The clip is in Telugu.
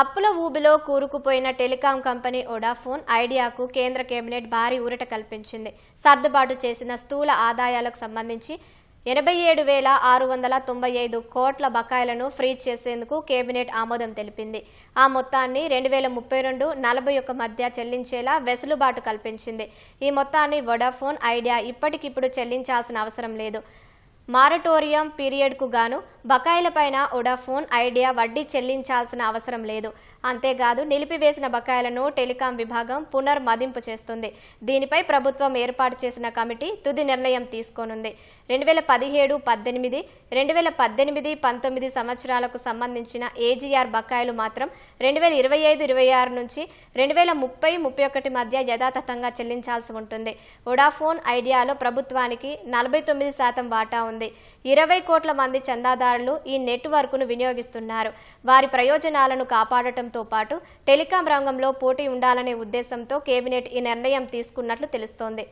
అప్పుల ఊబిలో కూరుకుపోయిన టెలికాం కంపెనీ వొడాఫోన్ ఐడియాకు కేంద్ర కేబినెట్ భారీ ఊరట కల్పించింది. సర్దుబాటు చేసిన స్థూల ఆదాయాలకు సంబంధించి 87,695 కోట్ల బకాయిలను ఫ్రీజ్ చేసేందుకు కేబినెట్ ఆమోదం తెలిపింది. ఆ మొత్తాన్ని 2032-41 మధ్య చెల్లించేలా వెసులుబాటు కల్పించింది. ఈ మొత్తాన్ని వొడాఫోన్ ఐడియా ఇప్పటికిప్పుడు చెల్లించాల్సిన అవసరం లేదు. మారటోరియం పీరియడ్కు గాను బకాయిలపైన వొడాఫోన్ ఐడియా వడ్డీ చెల్లించాల్సిన అవసరం లేదు. అంతేకాదు నిలిపివేసిన బకాయిలను టెలికాం విభాగం పునర్మదింపు చేస్తుంది. దీనిపై ప్రభుత్వం ఏర్పాటు చేసిన కమిటీ తుది నిర్ణయం తీసుకోనుంది. 2017-18, 2018-19 సంవత్సరాలకు సంబంధించిన ఏజీఆర్ బకాయిలు మాత్రం 2025-26 నుంచి 2030-31 మధ్య యథాతథంగా చెల్లించాల్సి ఉంటుంది. వొడాఫోన్ ఐడియాలో ప్రభుత్వానికి 49% వాటా ఉంది. 20 కోట్ల మంది చందాదారులు ఈ నెట్వర్క్ను వినియోగిస్తున్నారు. వారి ప్రయోజనాలను కాపాడటంతో పాటు టెలికాం రంగంలో పోటీ ఉండాలనే ఉద్దేశంతో కేబినెట్ ఈ నిర్ణయం తీసుకున్నట్లు తెలుస్తోంది.